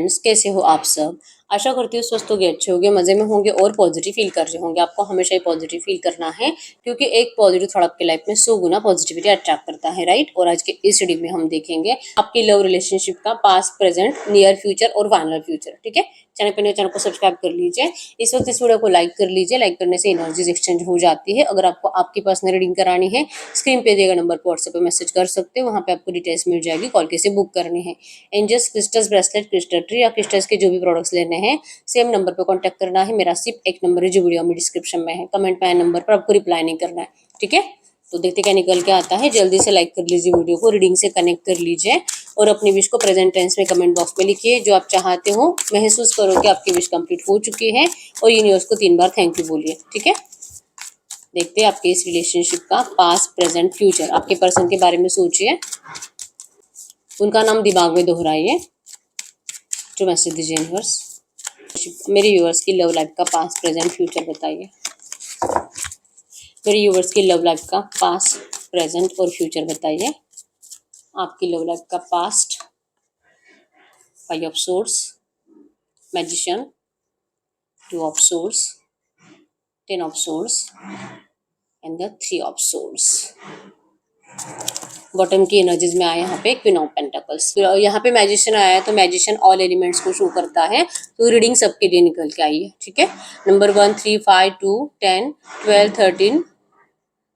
Friends, कैसे हो आप सब। आशा करती हूँ स्वस्थ होगे, अच्छे होगे, मज़े में होंगे और पॉजिटिव फील कर रहे होंगे। आपको हमेशा ही पॉजिटिव फील करना है, क्योंकि एक पॉजिटिव थॉट आपकी लाइफ में 100 गुना पॉजिटिविटी अट्रैक्ट करता है, राइट। और आज के इस वीडियो में हम देखेंगे आपकी लव रिलेशनशिप का पास्ट, प्रेजेंट, नियर फ्यूचर और फाइनल फ्यूचर। ठीक है, चैनल को सब्सक्राइब कर लीजिए। इस वक्त इस वीडियो को लाइक कर लीजिए। लाइक करने से एनर्जीज एक्सचेंज हो जाती है। अगर आपको आपकी पर्सनल रीडिंग करानी है, स्क्रीन पे दिए गए नंबर पर व्हाट्सएप पे मैसेज कर सकते हो। वहाँ पे आपको डिटेल्स मिल जाएगी, कॉल कैसे बुक करनी है। Angels, crystals, bracelet, crystal tree या क्रिस्टल्स के जो भी प्रोडक्ट्स लेने हैं, सेम नंबर पर कांटेक्ट करना है। मेरा सिर्फ एक नंबर है जो वीडियो में डिस्क्रिप्शन में है। कमेंट में आए नंबर पर आपको रिप्लाई नहीं करना है, ठीक है। तो देखते क्या निकल के आता है। जल्दी से लाइक कर लीजिए वीडियो को, रीडिंग से कनेक्ट कर लीजिए और अपनी विश को प्रेजेंट टेंस में कमेंट बॉक्स में लिखिए। जो आप चाहते हो महसूस करो कि आपकी विश कंप्लीट हो चुकी है और यूनिवर्स को 3 बार थैंक यू बोलिए, ठीक है। देखते हैं आपके इस रिलेशनशिप का पास्ट, प्रेजेंट, फ्यूचर। आपके पर्सन के बारे में सोचिए, उनका नाम दिमाग में दोहराइए। जो मैसेज दीजिए यूनिवर्स, मेरे व्यूअर्स की लव लाइफ का पास्ट, प्रेजेंट, फ्यूचर बताइए। मेरे व्यूअर्स की लव लाइफ का पास्ट, प्रेजेंट और फ्यूचर बताइए। आपकी लव लाइफ का past, 5 of source, magician, 2 of source, 10 of source and the 3 of source. Bottom की एनर्जीज में आया यहाँ पे क्वीन ऑफ पेंटाकल्स। यहाँ पे मैजिशियन आया है, तो मैजिशियन ऑल एलिमेंट्स को शो करता है। तो रीडिंग सबके लिए निकल के आई है, ठीक है। नंबर 1, 3, 5, 2, 10, 12, 13,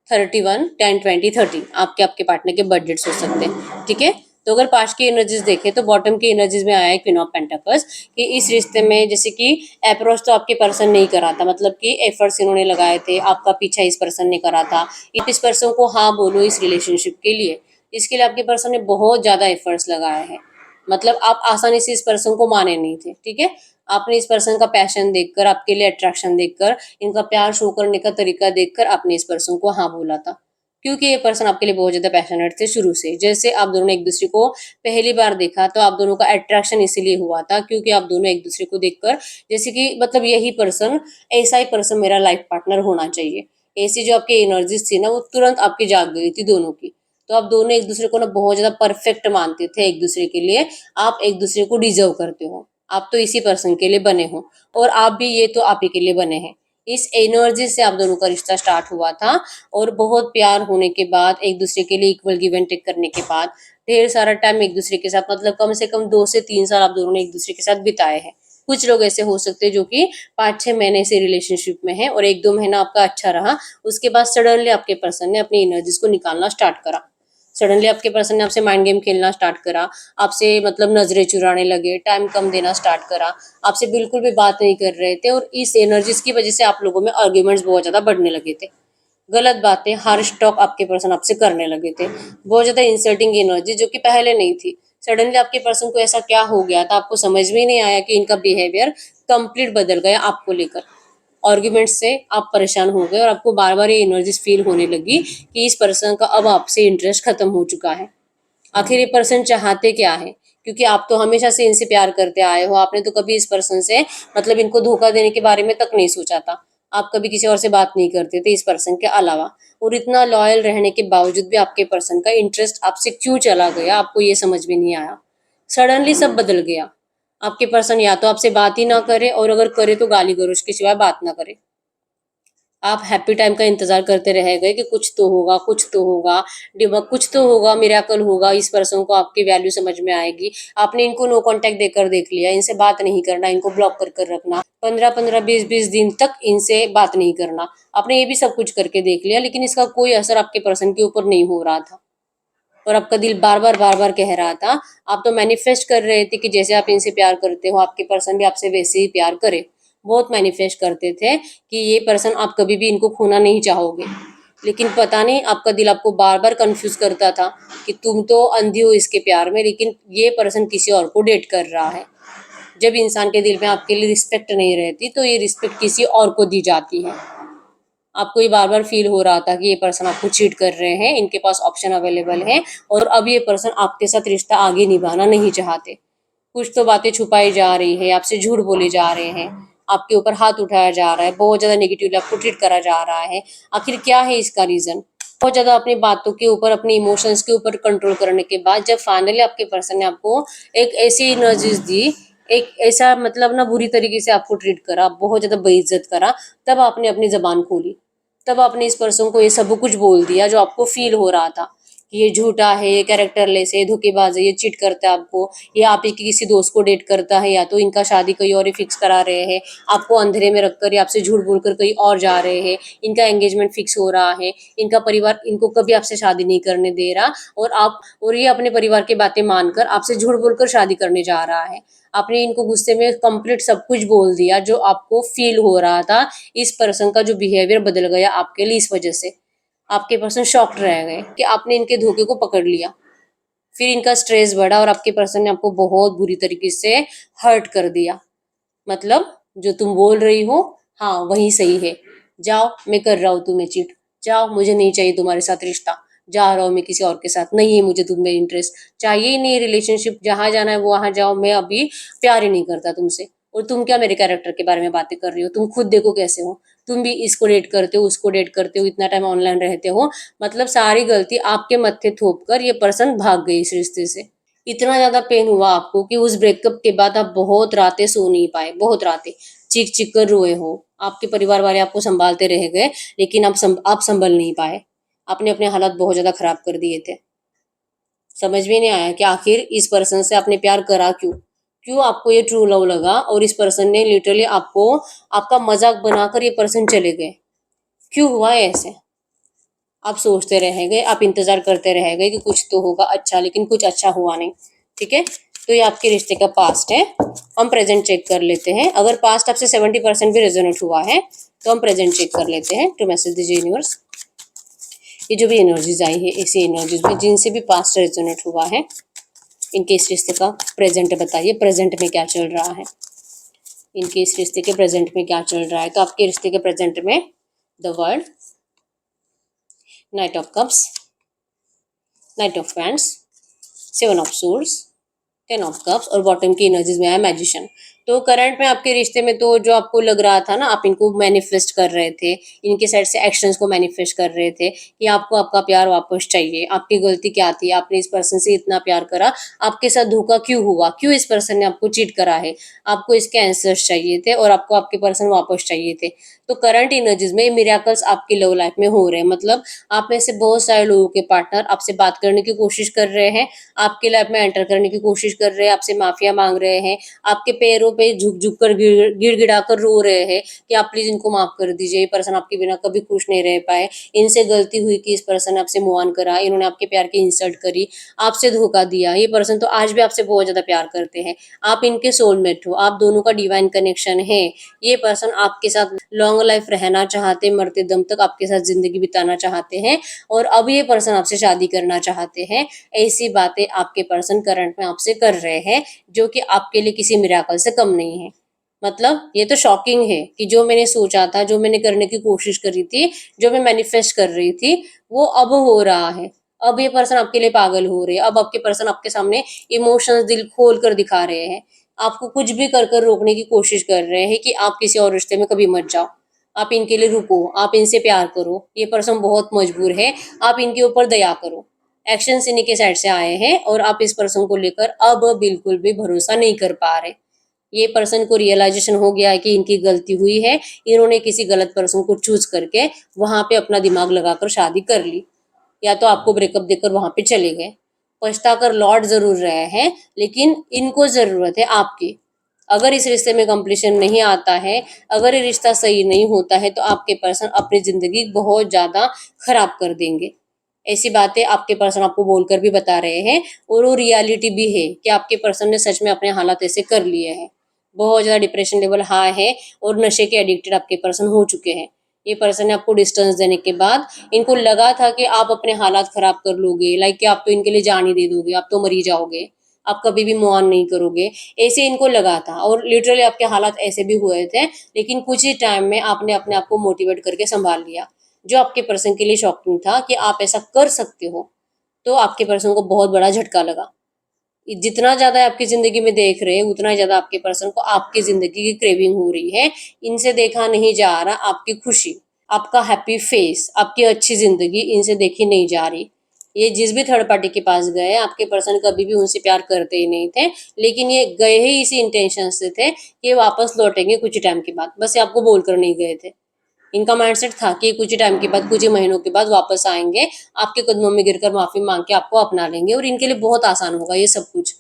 31, 10, 20, 30 आपके पार्टनर के बर्थ डेट्स हो सकते हैं, ठीक है। तो अगर पास्ट की एनर्जीज देखें तो बॉटम की एनर्जीज में आया है क्वीन ऑफ पेंटाकल्स कि इस रिश्ते में जैसे कि अप्रोच तो आपके पर्सन नहीं करा था, मतलब कि एफर्ट्स इन्होंने लगाए थे, आपका पीछा इस पर्सन ने करा था। इस पर्सन को हाँ बोलो इस रिलेशनशिप के लिए, इसके लिए आपके पर्सन ने बहुत ज्यादा एफर्ट्स लगाए हैं। मतलब आप आसानी से इस पर्सन को माने नहीं थे, ठीक है। आपने इस पर्सन का पैशन देखकर, आपके लिए अट्रैक्शन देखकर, इनका प्यार शो करने का तरीका देखकर आपने इस पर्सन को हाँ बोला था, क्योंकि ये पर्सन आपके लिए बहुत ज्यादा पैशनेट थे शुरू से। जैसे आप दोनों ने एक दूसरे को पहली बार देखा तो आप दोनों का अट्रैक्शन इसीलिए हुआ था क्योंकि आप दोनों एक दूसरे को देखकर जैसे कि मतलब यही पर्सन, ऐसा ही पर्सन मेरा लाइफ पार्टनर होना चाहिए, ऐसी जो आपकी एनर्जीज थी ना वो तुरंत आपकी जाग गई थी दोनों की। तो आप दोनों एक दूसरे को ना बहुत ज्यादा परफेक्ट मानते थे एक दूसरे के लिए। आप एक दूसरे को डिजर्व करते हो, आप तो इसी पर्सन के लिए बने हो और आप भी ये तो आप ही के लिए बने हैं। इस एनर्जी से आप दोनों का रिश्ता स्टार्ट हुआ था और बहुत प्यार होने के बाद, एक दूसरे के लिए इक्वल गिव एंड टेक करने के बाद, ढेर सारा टाइम एक दूसरे के साथ, मतलब कम से कम 2 से 3 साल आप दोनों ने एक दूसरे के साथ बिताए हैं। कुछ लोग ऐसे हो सकते हैं जो कि 5-6 महीने से रिलेशनशिप में है और 1-2 महीना आपका अच्छा रहा, उसके बाद सडनली आपके पर्सन ने अपनी एनर्जीज को निकालना स्टार्ट करा। सडनली आपके पर्सन ने आपसे माइंड गेम खेलना स्टार्ट करा, आपसे मतलब नजरें चुराने लगे, टाइम कम देना स्टार्ट करा, आपसे बिल्कुल भी बात नहीं कर रहे थे और इस एनर्जीज की वजह से आप लोगों में आर्ग्यूमेंट्स बहुत ज्यादा बढ़ने लगे थे। गलत बातें, हार्श टॉक आपके पर्सन आपसे करने लगे थे, बहुत ज्यादा इंसल्टिंग एनर्जी जो कि पहले नहीं थी। सडनली आपके पर्सन को ऐसा क्या हो गया था, आपको समझ में ही नहीं आया कि इनका बिहेवियर कंप्लीट बदल गया आपको लेकर। आर्ग्यूमेंट से आप परेशान हो गए और आपको बार बार ये एनर्जीज फील होने लगी कि इस पर्सन का अब आपसे इंटरेस्ट खत्म हो चुका है। आखिर ये पर्सन चाहते क्या है, क्योंकि आप तो हमेशा से इनसे प्यार करते आए हो। आपने तो कभी इस पर्सन से मतलब इनको धोखा देने के बारे में तक नहीं सोचा था। आप कभी किसी और से बात नहीं करते थे इस पर्सन के अलावा, और इतना लॉयल रहने के बावजूद भी आपके पर्सन का इंटरेस्ट आपसे क्यों चला गया आपको ये समझ में नहीं आया। सडनली सब बदल गया। आपके पर्सन या तो आपसे बात ही ना करे और अगर करे तो गाली गलौज के सिवाय बात ना करे। आप हैप्पी टाइम का इंतजार करते रह गए कि कुछ तो होगा, कुछ तो होगा, डिबक कुछ तो होगा, मिरेकल होगा, इस पर्सन को आपकी वैल्यू समझ में आएगी। आपने इनको नो कांटेक्ट देकर देख लिया, इनसे बात नहीं करना, इनको ब्लॉक कर कर रखना, 15-15, 20-20 दिन तक इनसे बात नहीं करना। आपने ये भी सब कुछ करके देख लिया, लेकिन इसका कोई असर आपके पर्सन के ऊपर नहीं हो रहा था और आपका दिल बार बार कह रहा था। आप तो मैनिफेस्ट कर रहे थे कि जैसे आप इनसे प्यार करते हो आपके पर्सन भी आपसे वैसे ही प्यार करे। बहुत मैनिफेस्ट करते थे कि ये पर्सन आप कभी भी इनको खोना नहीं चाहोगे, लेकिन पता नहीं आपका दिल आपको बार बार कंफ्यूज करता था कि तुम तो अंधी हो इसके प्यार में, लेकिन ये पर्सन किसी और को डेट कर रहा है। जब इंसान के दिल में आपके लिए रिस्पेक्ट नहीं रहती तो ये रिस्पेक्ट किसी और को दी जाती है। आपको ये बार बार फील हो रहा था कि ये पर्सन आपको चीट कर रहे हैं, इनके पास ऑप्शन अवेलेबल है और अब ये पर्सन आपके साथ रिश्ता आगे निभाना नहीं चाहते। कुछ तो बातें छुपाई जा रही है, आपसे झूठ बोले जा रहे हैं, आपके ऊपर हाथ उठाया जा रहा है, बहुत ज्यादा नेगेटिवली आपको ट्रीट करा जा रहा है। आखिर क्या है इसका रीजन। बहुत ज्यादा अपनी बातों के ऊपर, अपने इमोशंस के ऊपर कंट्रोल करने के बाद जब फाइनली आपके पर्सन ने आपको एक ऐसी एनर्जीज दी, एक ऐसा मतलब ना बुरी तरीके से आपको ट्रीट करा, बहुत ज्यादा बेइज्जत करा, तब आपने अपनी जबान खोली, तब आपने इस पर्सन को ये सब कुछ बोल दिया जो आपको फील हो रहा था कि ये झूठा है, ये कैरेक्टरलेस है, धोखेबाज है, ये चीट करता है आपको, ये आप ही के किसी दोस्त को डेट करता है, या तो इनका शादी कहीं और ही फिक्स करा रहे हैं, आपको अंधेरे में रखकर या आपसे झूठ बोलकर कहीं और जा रहे हैं, इनका एंगेजमेंट फिक्स हो रहा है, इनका परिवार इनको कभी आपसे शादी नहीं करने दे रहा, और ये अपने परिवार की बातें मानकर आपसे झूठ बोलकर शादी करने जा रहा है। आपने इनको गुस्से में कंप्लीट सब कुछ बोल दिया जो आपको फील हो रहा था। इस पर्सन का जो बिहेवियर बदल गया आपके लिए इस वजह से। आपके पर्सन शॉक्ड रह गए कि आपने इनके धोखे को पकड़ लिया। फिर इनका स्ट्रेस बढ़ा और आपके पर्सन ने आपको बहुत बुरी तरीके से हर्ट कर दिया। मतलब जो तुम बोल रही हो, हाँ वही सही है, जाओ मैं कर रहा हूँ तुम्हें चीट, जाओ मुझे नहीं चाहिए तुम्हारे साथ रिश्ता, जा रहा हूँ मैं किसी और के साथ, नहीं है मुझे तुम में इंटरेस्ट, चाहिए ही नहीं रिलेशनशिप, जहाँ जाना है वो वहां जाओ, मैं अभी प्यार ही नहीं करता तुमसे। और तुम क्या मेरे कैरेक्टर के बारे में बातें कर रही हो, तुम खुद देखो कैसे हो, तुम भी इसको डेट करते हो, उसको डेट करते हो, इतना टाइम ऑनलाइन रहते हो, मतलब सारी गलती आपके मत्थे थोप कर ये पर्सन भाग गई इस रिश्ते से। इतना ज्यादा पेन हुआ आपको कि उस ब्रेकअप के बाद आप बहुत रातें सो नहीं पाए, बहुत रातें चीख चीख कर रोए हो। आपके परिवार वाले आपको संभालते रह गए, लेकिन आप संभल नहीं पाए। आपने अपने हालात बहुत ज्यादा खराब कर दिए थे। समझ में नहीं आया कि आखिर इस पर्सन से आपने प्यार करा क्यों, क्यों आपको ये ट्रू लव लगा और इस पर्सन ने लिटरली आपको आपका मजाक बनाकर ये पर्सन चले गए। क्यों हुआ ऐसे? आप सोचते रह गए, आप इंतजार करते रह गए कि कुछ तो होगा अच्छा, लेकिन कुछ अच्छा हुआ नहीं। ठीक है, तो ये आपके रिश्ते का पास्ट है। हम प्रेजेंट चेक कर लेते हैं। अगर पास्ट आपसे 70% भी रेजोनेट हुआ है तो हम प्रेजेंट चेक कर लेते हैं। टू मैसेज दीजिए यूनिवर्स, ये जो भी एनर्जीज आई है इसी एनर्जीज में जिनसे भी पास्ट रेजोनेट हुआ है, इनके इस रिश्ते का प्रेजेंट बताइए, प्रेजेंट में क्या चल रहा है। इनके इस रिश्ते के प्रेजेंट में क्या चल रहा है, तो आपके रिश्ते के प्रेजेंट में the world, night of cups, night of wands, 7 of suits, 10 of cups और बॉटम की एनर्जीज में आया मैजिशियन। तो करंट में आपके रिश्ते में तो जो आपको लग रहा था ना, आप इनको मैनिफेस्ट कर रहे थे, इनके साइड से एक्शंस को मैनिफेस्ट कर रहे थे कि आपको आपका प्यार वापस चाहिए। आपकी गलती क्या थी, आपने इस पर्सन से इतना प्यार करा, आपके साथ धोखा क्यों हुआ, क्यों इस पर्सन ने आपको चीट करा है, आपको इसके आंसर्स चाहिए थे और आपको आपके पर्सन वापस चाहिए थे। तो करंट एनर्जीज में मिरेकल्स आपकी लव लाइफ में हो रहे हैं। मतलब आप में से बहुत सारे लोगों के पार्टनर आपसे बात करने की कोशिश कर रहे हैं, आपकी लाइफ में एंटर करने की कोशिश कर रहे हैं, आपसे माफिया मांग रहे हैं, आपके पैरों पे झुक झुक कर गिड़गिड़ा कर रो रहे हैं कि आप प्लीज इनको माफ कर दीजिए, ये पर्सन आपके बिना कभी खुश नहीं रह पाए, इनसे गलती हुई कि इस पर्सन ने आपसे मूव ऑन करा, इन्होंने आपके प्यार की इंसल्ट करी, आपसे धोखा दिया। ये पर्सन तो आज भी आपसे बहुत ज्यादा प्यार करते हैं, आप इनके सोलमेट हो, आप दोनों का डिवाइन कनेक्शन है। ये पर्सन आपके साथ लॉन्ग लाइफ रहना चाहते, मरते दम तक आपके साथ जिंदगी बिताना चाहते हैं और अब ये पर्सन आपसे शादी करना चाहते हैं। ऐसी बातें आपके पर्सन करंट में आपसे कर रहे हैं जो कि आपके लिए किसी मिराकल से कम नहीं है। मतलब ये तो शॉकिंग है कि जो मैंने सोचा था, जो मैंने करने की कोशिश करी थी, जो मैं मैनिफेस्ट कर रही थी, वो अब हो रहा है। अब ये पर्सन आपके लिए पागल हो रहे हैं, अब आपके पर्सन आपके सामने इमोशंस दिल खोल कर दिखा रहे हैं, आपको कुछ भी कर कर रोकने की कोशिश कर रहे हैं कि आप किसी और रिश्ते में कभी मत जाओ, आप इनके लिए रुको, आप इनसे प्यार करो, ये पर्सन बहुत मजबूर है, आप इनके ऊपर दया करो। एक्शन इन्हीं के साइड से आए हैं और आप इस पर्सन को लेकर अब बिल्कुल भी भरोसा नहीं कर पा रहे। ये पर्सन को रियलाइजेशन हो गया है कि इनकी गलती हुई है, इन्होंने किसी गलत पर्सन को चूज करके वहां पे अपना दिमाग लगाकर शादी कर ली, या तो आपको ब्रेकअप देकर वहां पे चले गए। पछता कर लौट जरूर रहे हैं, लेकिन इनको जरूरत है आपकी। अगर इस रिश्ते में कंप्लीशन नहीं आता है, अगर ये रिश्ता सही नहीं होता है, तो आपके पर्सन अपनी जिंदगी बहुत ज्यादा खराब कर देंगे। ऐसी बातें आपके पर्सन आपको बोलकर भी बता रहे हैं और वो रियलिटी भी है कि आपके पर्सन ने सच में अपने हालात ऐसे कर लिए हैं। बहुत ज्यादा डिप्रेशन लेवल हाई है और नशे के एडिक्टेड आपके पर्सन हो चुके हैं। ये पर्सन ने आपको डिस्टेंस देने के बाद इनको लगा था कि आप अपने हालात खराब कर लोगे, लाइक कि आप तो इनके लिए जान ही दे दोगे, आप तो मरी जाओगे, आप कभी भी मूव ऑन नहीं करोगे, ऐसे इनको लगा था। और लिटरली आपके हालात ऐसे भी हुए थे, लेकिन कुछ ही टाइम में आपने अपने आप को मोटिवेट करके संभाल लिया, जो आपके पर्सन के लिए शॉकिंग था कि आप ऐसा कर सकते हो। तो आपके पर्सन को बहुत बड़ा झटका लगा। जितना ज्यादा आपकी जिंदगी में देख रहे हैं, उतना ज्यादा आपके पर्सन को आपकी जिंदगी की क्रेविंग हो रही है। इनसे देखा नहीं जा रहा आपकी खुशी, आपका हैप्पी फेस, आपकी अच्छी जिंदगी इनसे देखी नहीं जा रही। ये जिस भी थर्ड पार्टी के पास गए, आपके पर्सन कभी भी उनसे प्यार करते ही नहीं थे, लेकिन ये गए ही इसी इंटेंशन से थे कि वापस लौटेंगे कुछ ही टाइम के बाद, बस ये आपको बोलकर नहीं गए थे। इनका माइंडसेट था कि कुछ ही टाइम के बाद, कुछ ही महीनों के बाद वापस आएंगे, आपके कदमों में गिरकर माफी मांग के आपको अपना लेंगे और इनके लिए बहुत आसान होगा ये सब कुछ।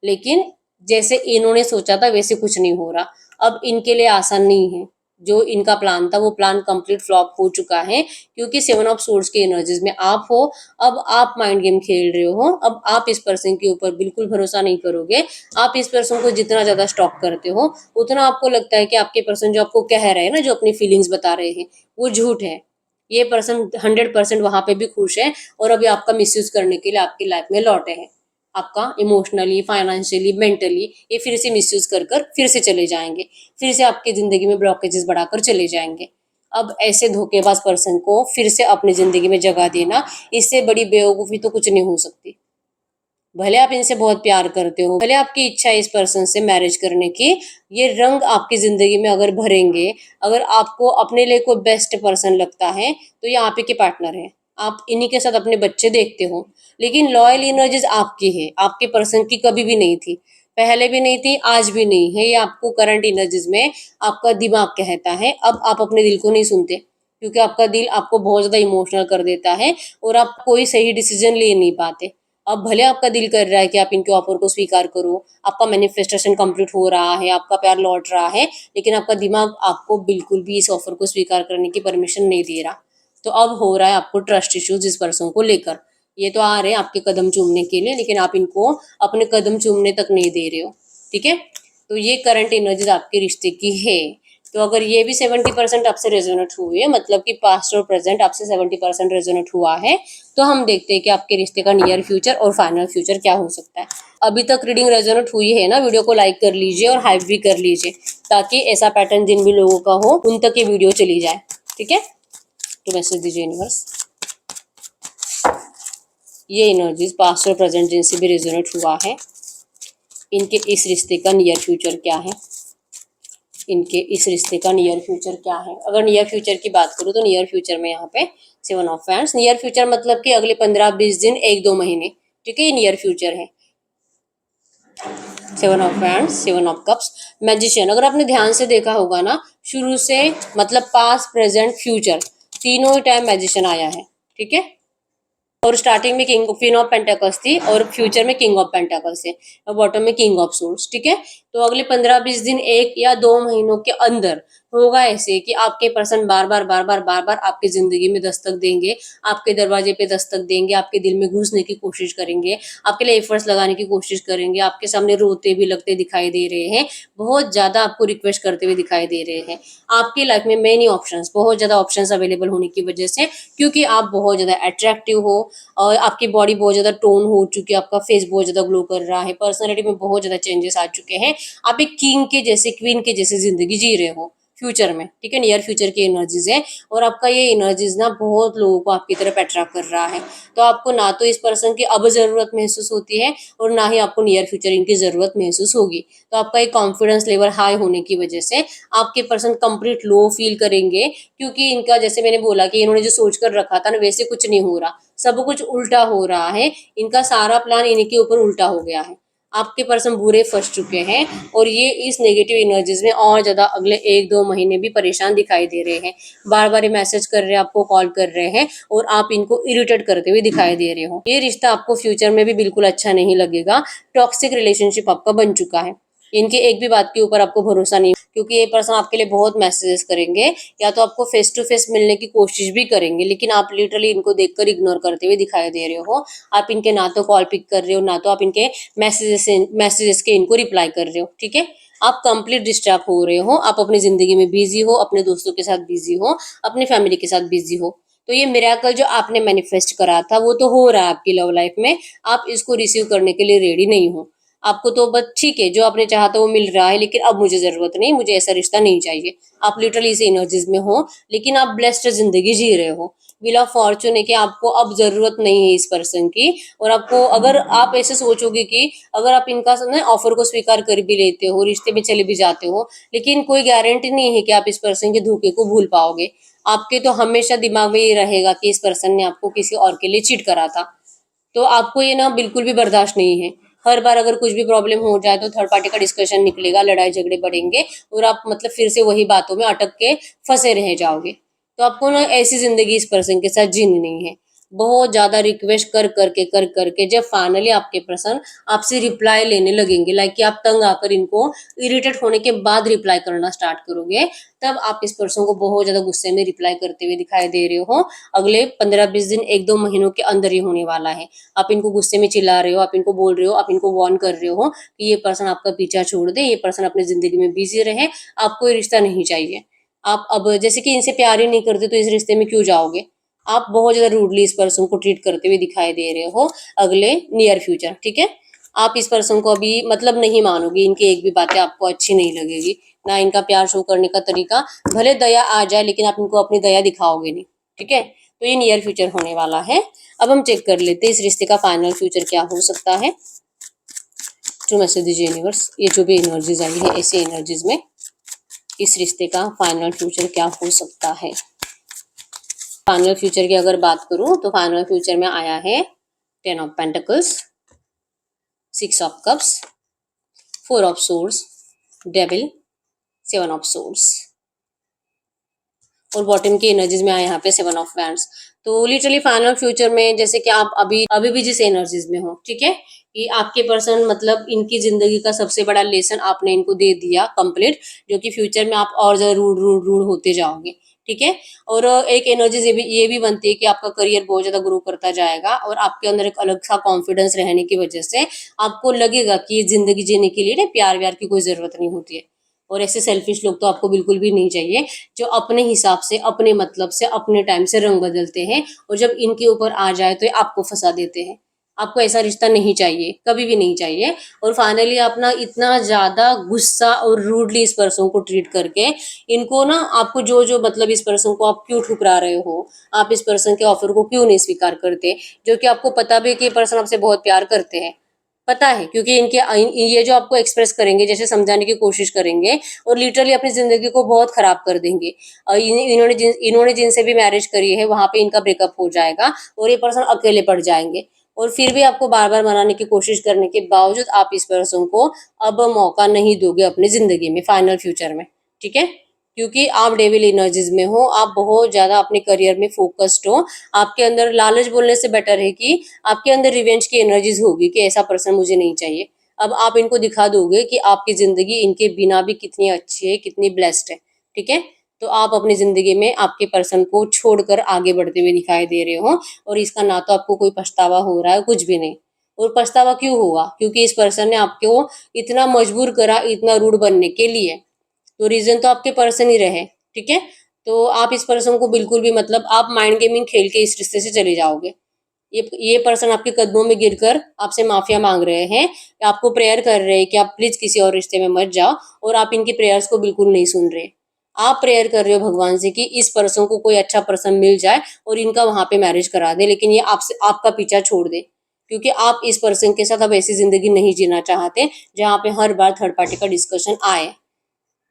लेकिन जैसे इन्होंने सोचा था वैसे कुछ नहीं हो रहा। अब इनके लिए आसान नहीं है। जो इनका प्लान था वो प्लान कंप्लीट फ्लॉप हो चुका है, क्योंकि सेवन ऑफ सोर्ड्स की एनर्जीज में आप हो। अब आप माइंड गेम खेल रहे हो, अब आप इस पर्सन के ऊपर बिल्कुल भरोसा नहीं करोगे। आप इस पर्सन को जितना ज्यादा स्टॉक करते हो, उतना आपको लगता है कि आपके पर्सन जो आपको कह रहे हैं ना, जो अपनी फीलिंग्स बता रहे हैं, वो झूठ है। ये पर्सन 100% वहां पे भी खुश है और अभी आपका मिसयूज करने के लिए आपकी लाइफ में लौटे हैं। आपका इमोशनली, फाइनेंशियली, मेंटली ये फिर से मिसयूज कर कर फिर से चले जाएंगे, फिर से आपकी जिंदगी में ब्लॉकेजेस बढ़ाकर चले जाएंगे। अब ऐसे धोखेबाज पर्सन को फिर से अपनी जिंदगी में जगह देना, इससे बड़ी बेवकूफी तो कुछ नहीं हो सकती। भले आप इनसे बहुत प्यार करते हो, भले आपकी इच्छा है इस पर्सन से मैरिज करने की, ये रंग आपकी जिंदगी में अगर भरेंगे, अगर आपको अपने लिए कोई बेस्ट पर्सन लगता है तो ये आप ही के पार्टनर है। आप इन्हीं के साथ अपने बच्चे देखते हो, लेकिन लॉयल एनर्जीज आपकी है, आपके पर्सन की कभी भी नहीं थी। पहले भी नहीं थी, आज भी नहीं है। ये आपको करंट एनर्जीज में आपका दिमाग कहता है। अब आप अपने दिल को नहीं सुनते, क्योंकि आपका दिल आपको बहुत ज्यादा इमोशनल कर देता है और आप कोई सही डिसीजन ले नहीं पाते। अब भले आपका दिल कर रहा है कि आप इनके ऑफर को स्वीकार करो, आपका मैनिफेस्टेशन कंप्लीट हो रहा है, आपका प्यार लौट रहा है, लेकिन आपका दिमाग आपको बिल्कुल भी इस ऑफर को स्वीकार करने की परमिशन नहीं दे रहा। तो अब हो रहा है आपको ट्रस्ट इश्यूज इस पर्सन को लेकर। ये तो आ रहे हैं आपके कदम चूमने के लिए, लेकिन आप इनको अपने कदम चूमने तक नहीं दे रहे हो। ठीक है, तो ये करंट एनर्जीज आपके रिश्ते की है। तो अगर ये भी 70% आपसे रेजोनेट हुई है, मतलब कि पास्ट और प्रेजेंट आपसे 70% रेजोनेट हुआ है, तो हम देखते हैं कि आपके रिश्ते का नियर फ्यूचर और फाइनल फ्यूचर क्या हो सकता है। अभी तक रीडिंग रेजोनेट हुई है ना, वीडियो को लाइक कर लीजिए और हाइप भी कर लीजिए, ताकि ऐसा पैटर्न जिन भी लोगों का हो उन तक ये वीडियो चली जाए। ठीक है, तो मैसेज दीजिए यूनिवर्स। ये एनर्जीज पास्ट और प्रेजेंट जिनसे भी रेजोनेट हुआ है, इनके इस रिश्ते का नियर फ्यूचर क्या है, इनके इस रिश्ते का नियर फ्यूचर क्या है। अगर नियर फ्यूचर की बात करूँ तो नियर फ्यूचर में यहाँ पे 7 ऑफ वैंड्स, नियर फ्यूचर मतलब कि अगले 15-20 दिन, 1-2 महीने। ठीक है, ये नियर फ्यूचर है। 7 of wands, 7 of cups, magician. अगर आपने ध्यान से देखा होगा ना, शुरू से मतलब पास्ट, प्रेजेंट, फ्यूचर तीनों ही टाइम मैजिशियन आया है। ठीक है, और स्टार्टिंग में किंग क्वीन ऑफ पेंटाकल्स थी और फ्यूचर में किंग ऑफ पेंटाकल्स है और बॉटम में किंग ऑफ सोर्ड्स। ठीक है, तो अगले 15-20 दिन, 1 या 2 महीनों के अंदर होगा ऐसे कि आपके पर्सन बार बार आपकी जिंदगी में दस्तक देंगे, आपके दरवाजे पे दस्तक देंगे, आपके दिल में घुसने की कोशिश करेंगे, आपके लिए एफर्ट्स लगाने की कोशिश करेंगे, आपके सामने रोते भी लगते दिखाई दे रहे हैं, बहुत ज्यादा आपको रिक्वेस्ट करते हुए दिखाई दे रहे हैं। आपकी लाइफ में मेनी ऑप्शंस, बहुत ज्यादा ऑप्शंस अवेलेबल होने की वजह से, क्योंकि आप बहुत ज्यादा अट्रैक्टिव हो और आपकी बॉडी बहुत ज्यादा टोन हो चुकी है, आपका फेस बहुत ज्यादा ग्लो कर रहा है, पर्सनालिटी में बहुत ज्यादा चेंजेस आ चुके हैं, आप एक किंग के जैसे, क्वीन के जैसे जिंदगी जी रहे हो फ्यूचर में। ठीक है, नियर फ्यूचर की एनर्जीज है और आपका ये एनर्जीज ना बहुत लोगों को आपकी तरफ अट्रैक्ट कर रहा है। तो आपको ना तो इस पर्सन की अब जरूरत महसूस होती है और ना ही आपको नियर फ्यूचर इनकी जरूरत महसूस होगी। तो आपका एक कॉन्फिडेंस लेवल हाई होने की वजह से आपके पर्सन कंप्लीट लो फील करेंगे, क्योंकि इनका जैसे मैंने बोला कि इन्होंने जो सोच कर रखा था ना, वैसे कुछ नहीं हो रहा, सब कुछ उल्टा हो रहा है। इनका सारा प्लान इनके ऊपर उल्टा हो गया है। आपके पर्सन बुरे फंस चुके हैं और ये इस नेगेटिव एनर्जीज में और ज्यादा अगले 1-2 महीने भी परेशान दिखाई दे रहे हैं। बार बार ये मैसेज कर रहे हैं, आपको कॉल कर रहे हैं और आप इनको इरिटेट करते हुए दिखाई दे रहे हो। ये रिश्ता आपको फ्यूचर में भी बिल्कुल अच्छा नहीं लगेगा। टॉक्सिक रिलेशनशिप आपका बन चुका है। इनकी एक भी बात के ऊपर आपको भरोसा नहीं, क्योंकि ये पर्सन आपके लिए बहुत मैसेजेस करेंगे, या तो आपको फेस टू फेस मिलने की कोशिश भी करेंगे, लेकिन आप लिटरली इनको देखकर इग्नोर करते हुए दिखाई दे रहे हो। आप इनके ना तो कॉल पिक कर रहे हो, ना तो आप इनके मैसेजेस के इनको रिप्लाई कर रहे हो। ठीक है, आप कंप्लीट डिस्ट्रैक्ट हो रहे हो, आप अपनी जिंदगी में बिजी हो, अपने दोस्तों के साथ बिजी हो, अपनी फैमिली के साथ बिजी हो। तो ये मिरेकल जो आपने मैनिफेस्ट करा था वो तो हो रहा है आपकी लव लाइफ में, आप इसको रिसीव करने के लिए रेडी नहीं हो। आपको तो बस ठीक है, जो आपने चाहा था वो मिल रहा है, लेकिन अब मुझे जरूरत नहीं, मुझे ऐसा रिश्ता नहीं चाहिए। आप लिटरली इस एनर्जीज में हो, लेकिन आप ब्लेस्ड जिंदगी जी रहे हो। व्हील ऑफ फॉर्चून है कि आपको अब जरूरत नहीं है इस पर्सन की। और आपको, अगर आप ऐसे सोचोगे कि अगर आप इनका ऑफर को स्वीकार कर भी लेते हो, रिश्ते में चले भी जाते हो, लेकिन कोई गारंटी नहीं है कि आप इस पर्सन के धोखे को भूल पाओगे। आपके तो हमेशा दिमाग में ये रहेगा कि इस पर्सन ने आपको किसी और के लिए चीट करा था। तो आपको ये ना बिल्कुल भी बर्दाश्त नहीं है। हर बार अगर कुछ भी प्रॉब्लम हो जाए तो थर्ड पार्टी का डिस्कशन निकलेगा, लड़ाई झगड़े बढ़ेंगे और आप मतलब फिर से वही बातों में अटक के फंसे रह जाओगे। तो आपको ना ऐसी जिंदगी इस पर्सन के साथ जीनी नहीं है। बहुत ज्यादा रिक्वेस्ट कर करके जब फाइनली आपके पर्सन आपसे रिप्लाई लेने लगेंगे, लाइक कि आप तंग आकर इनको इरिटेट होने के बाद रिप्लाई करना स्टार्ट करोगे, तब आप इस पर्सन को बहुत ज्यादा गुस्से में रिप्लाई करते हुए दिखाई दे रहे हो। अगले 15-20 दिन, 1-2 महीनों के अंदर ही होने वाला है। आप इनको गुस्से में चिल्ला रहे हो, आप इनको बोल रहे हो, आप इनको वार्न कर रहे हो कि ये पर्सन आपका पीछा छोड़ दे, ये पर्सन अपनी जिंदगी में बिजी रहे, आपको ये रिश्ता नहीं चाहिए। आप अब जैसे कि इनसे प्यार ही नहीं करते तो इस रिश्ते में क्यों जाओगे। आप बहुत ज्यादा रूडली इस पर्सन को ट्रीट करते हुए दिखाई दे रहे हो अगले नियर फ्यूचर, ठीक है। आप इस पर्सन को अभी मतलब नहीं मानोगे, इनकी एक भी बातें आपको अच्छी नहीं लगेगी, ना इनका प्यार शो करने का तरीका। भले दया आ जाए लेकिन आप इनको अपनी दया दिखाओगे नहीं, ठीक है। तो ये नियर फ्यूचर होने वाला है। अब हम चेक कर लेते हैं इस रिश्ते का फाइनल फ्यूचर क्या हो सकता है। जो मैसेज दीजिए यूनिवर्स, ये जो भी एनर्जीज आई है ऐसे एनर्जीज में इस रिश्ते का फाइनल फ्यूचर क्या हो सकता है। फाइनल फ्यूचर की अगर बात करूं तो फाइनल फ्यूचर में आया है 10 of pentacles, 6 of cups, 4 of swords, devil, 7 of swords और बॉटम की एनर्जीज में आया यहाँ पे 7 ऑफ वैंड्स। तो लिटरली फाइनल फ्यूचर में जैसे कि आप अभी अभी भी जिस एनर्जीज में हो, ठीक है, कि आपके पर्सन मतलब इनकी जिंदगी का सबसे बड़ा लेसन आपने इनको दे दिया कंप्लीट, जो कि फ्यूचर में आप और ज्यादा रूड रूड रूड होते जाओगे, ठीक है। और एक एनर्जी ये भी बनती है कि आपका करियर बहुत ज्यादा ग्रो करता जाएगा और आपके अंदर एक अलग सा कॉन्फिडेंस रहने की वजह से आपको लगेगा कि जिंदगी जीने के लिए ना प्यार व्यार की कोई जरूरत नहीं होती है। और ऐसे सेल्फिश लोग तो आपको बिल्कुल भी नहीं चाहिए, जो अपने हिसाब से, अपने मतलब से, अपने टाइम से रंग बदलते हैं और जब इनके ऊपर आ जाए तो ये आपको फंसा देते हैं। आपको ऐसा रिश्ता नहीं चाहिए, कभी भी नहीं चाहिए। और फाइनली आप ना इतना ज्यादा गुस्सा और रूडली इस पर्सन को ट्रीट करके इनको ना, आपको जो जो मतलब इस पर्सन को आप क्यों ठुकरा रहे हो, आप इस पर्सन के ऑफर को क्यों नहीं स्वीकार करते, जो कि आपको पता भी है कि ये पर्सन आपसे बहुत प्यार करते हैं, पता है, क्योंकि इनके ये जो आपको एक्सप्रेस करेंगे, जैसे समझाने की कोशिश करेंगे और लिटरली अपनी जिंदगी को बहुत खराब कर देंगे। इन्होंने जिनसे भी मैरिज करी है वहां पे इनका ब्रेकअप हो जाएगा और ये पर्सन अकेले पड़ जाएंगे। और फिर भी आपको बार बार मनाने की कोशिश करने के बावजूद आप इस पर्सन को अब मौका नहीं दोगे अपनी जिंदगी में, फाइनल फ्यूचर में, ठीक है। क्योंकि आप डेविल एनर्जीज में हो, आप बहुत ज्यादा अपने करियर में फोकस्ड हो। आपके अंदर लालच बोलने से बेटर है कि आपके अंदर रिवेंज की एनर्जीज होगी कि ऐसा पर्सन मुझे नहीं चाहिए। अब आप इनको दिखा दोगे कि आपकी जिंदगी इनके बिना भी कितनी अच्छी है, कितनी ब्लेस्ड है, ठीक है। तो आप अपनी जिंदगी में आपके पर्सन को छोड़कर आगे बढ़ते हुए दिखाई दे रहे हो और इसका ना तो आपको कोई पछतावा हो रहा है, कुछ भी नहीं। और पछतावा क्यों होगा, क्योंकि इस पर्सन ने आपको इतना मजबूर करा इतना रूड बनने के लिए, तो रीजन तो आपके पर्सन ही रहे, ठीक है। तो आप इस पर्सन को बिल्कुल भी मतलब आप माइंड गेमिंग खेल के इस रिश्ते से चले जाओगे। ये पर्सन आपके कदमों में गिरकर आपसे माफिया मांग रहे हैं, आपको प्रेयर कर रहे हैं कि आप प्लीज किसी और रिश्ते में मत जाओ, और आप इनकी प्रेयर्स को बिल्कुल नहीं सुन रहे। आप प्रेयर कर रहे हो भगवान से कि इस पर्सन को कोई अच्छा पर्सन मिल जाए और इनका वहां पे मैरिज करा दे, लेकिन ये आपसे आपका पीछा छोड़ दे, क्योंकि आप इस पर्सन के साथ अब ऐसी जिंदगी नहीं जीना चाहते जहाँ पे हर बार थर्ड पार्टी का डिस्कशन आए।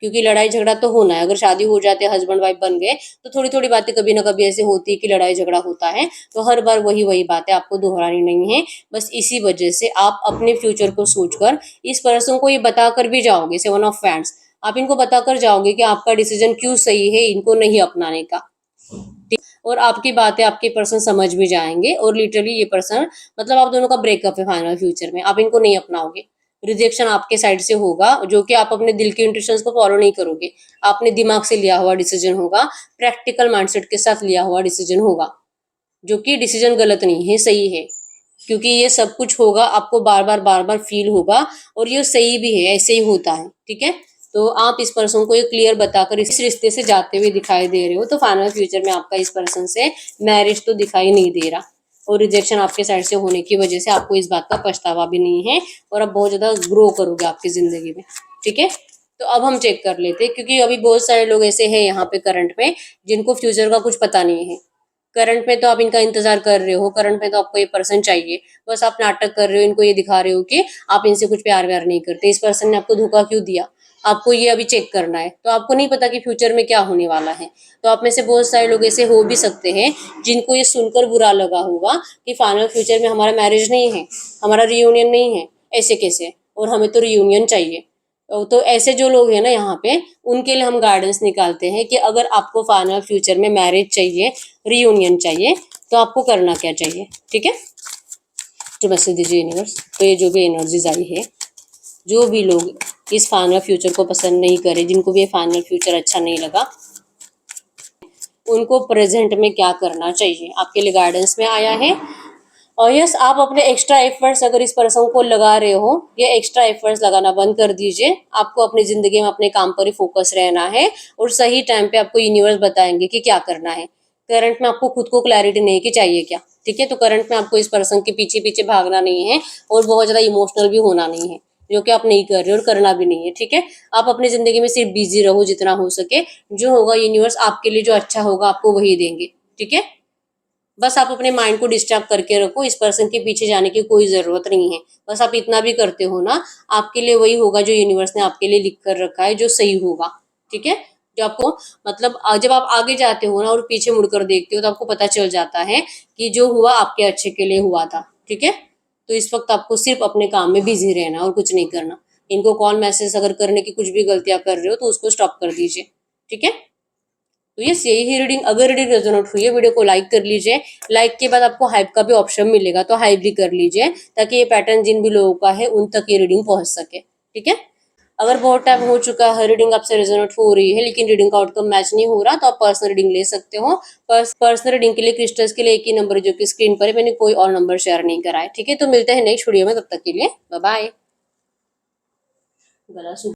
क्योंकि लड़ाई झगड़ा तो होना है, अगर शादी हो जाते हस्बैंड वाइफ बन गए तो थोड़ी थोड़ी बातें कभी ना कभी ऐसे होती है कि लड़ाई झगड़ा होता है, तो हर बार वही वही बातें आपको दोहरानी नहीं है। बस इसी वजह से आप अपने फ्यूचर को सोचकर इस पर्सन को ये बताकर भी जाओगे, 7 ऑफ वैंड्स, आप इनको बताकर जाओगे कि आपका डिसीजन क्यों सही है इनको नहीं अपनाने का, और आपकी बातें आपके पर्सन समझ भी जाएंगे। और लिटरली ये पर्सन मतलब आप दोनों का ब्रेकअप है फाइनल फ्यूचर में, आप इनको नहीं अपनाओगे, रिजेक्शन आपके साइड से होगा, जो कि आप अपने दिल के इंट्यूशंस को फॉलो नहीं करोगे, आपने दिमाग से लिया हुआ डिसीजन होगा, प्रैक्टिकल माइंडसेट के साथ लिया हुआ डिसीजन होगा, जो कि डिसीजन गलत नहीं है, सही है। क्योंकि ये सब कुछ होगा, आपको बार बार फील होगा और ये सही भी है, ऐसे ही होता है, ठीक है। तो आप इस पर्सन को ये क्लियर बताकर इस रिश्ते से जाते हुए दिखाई दे रहे हो, तो फाइनल फ्यूचर में आपका इस पर्सन से मैरिज तो दिखाई नहीं दे रहा, और रिजेक्शन आपके साइड से होने की वजह से आपको इस बात का पछतावा भी नहीं है, और अब बहुत ज्यादा ग्रो करोगे आपकी जिंदगी में, ठीक है। तो अब हम चेक कर लेते हैं, क्योंकि अभी बहुत सारे लोग ऐसे हैं यहाँ पे करंट में जिनको फ्यूचर का कुछ पता नहीं है। करंट में तो आप इनका इंतजार कर रहे हो, करंट में तो आपको ये पर्सन चाहिए, बस आप नाटक कर रहे हो, इनको ये दिखा रहे हो कि आप इनसे कुछ प्यार व्यार नहीं करते। इस पर्सन ने आपको धोखा क्यों दिया, आपको ये अभी चेक करना है, तो आपको नहीं पता कि फ्यूचर में क्या होने वाला है। तो आप में से बहुत सारे लोग ऐसे हो भी सकते हैं जिनको ये सुनकर बुरा लगा होगा कि फाइनल फ्यूचर में हमारा मैरिज नहीं है, हमारा रियूनियन नहीं है, ऐसे कैसे, और हमें तो रियूनियन चाहिए। तो ऐसे जो लोग हैं ना यहाँ पे, उनके लिए हम गाइडेंस निकालते हैं कि अगर आपको फाइनल फ्यूचर में मैरिज चाहिए, रियूनियन चाहिए, तो आपको करना क्या चाहिए। ठीक है, तो मैसेज दीजिए यूनिवर्स। तो ये जो भी एनर्जीज आई है, जो भी लोग इस फाइनल फ्यूचर को पसंद नहीं करे, जिनको भी ये फाइनल फ्यूचर अच्छा नहीं लगा, उनको प्रेजेंट में क्या करना चाहिए, आपके लिए गाइडेंस में आया है। और यस, आप अपने एक्स्ट्रा एफर्ट्स अगर इस पर्सन को लगा रहे हो, ये एक्स्ट्रा एफर्ट्स लगाना बंद कर दीजिए। आपको अपनी जिंदगी में अपने काम पर ही फोकस रहना है, और सही टाइम पे आपको यूनिवर्स बताएंगे कि क्या करना है। करंट में आपको खुद को क्लैरिटी नहीं कि चाहिए क्या। ठीक है, तो करंट में आपको इस पर्सन के पीछे पीछे भागना नहीं है, और बहुत ज्यादा इमोशनल भी होना नहीं है, जो कि आप नहीं कर रहे और करना भी नहीं है। ठीक है, आप अपनी जिंदगी में सिर्फ बिजी रहो जितना हो सके। जो होगा यूनिवर्स आपके लिए जो अच्छा होगा आपको वही देंगे। ठीक है, बस आप अपने माइंड को डिस्टर्ब करके रखो, इस पर्सन के पीछे जाने की कोई जरूरत नहीं है। बस आप इतना भी करते हो ना, आपके लिए वही होगा जो यूनिवर्स ने आपके लिए लिख कर रखा है, जो सही होगा। ठीक है, जो आपको मतलब जब आप आगे जाते हो ना और पीछे मुड़कर देखते हो, तो आपको पता चल जाता है कि जो हुआ आपके अच्छे के लिए हुआ था। ठीक है, तो इस वक्त आपको सिर्फ अपने काम में बिजी रहना और कुछ नहीं करना। इनको कॉल मैसेज अगर करने की कुछ भी गलतियां कर रहे हो तो उसको स्टॉप कर दीजिए। ठीक है, तो यस, यही ही रीडिंग। अगर रीडिंग रेजोनेट हुई है, वीडियो को लाइक कर लीजिए। लाइक के बाद आपको हाइप का भी ऑप्शन मिलेगा, तो हाइप भी कर लीजिए, ताकि ये पैटर्न जिन भी लोगों का है उन तक ये रीडिंग पहुंच सके। ठीक है, अगर बहुत टाइम हो चुका है रीडिंग आपसे रेजोनेट हो रही है लेकिन रीडिंग का आउटकम मैच नहीं हो रहा, तो आप पर्सनल रीडिंग ले सकते हो। पर्सनल रीडिंग के लिए क्रिस्टल्स के लिए एक ही नंबर जो कि स्क्रीन पर है, मैंने कोई और नंबर शेयर नहीं करा है। ठीक है, तो मिलते हैं नेक्स्ट वीडियो में, तब तक के लिए बाय बाय। गला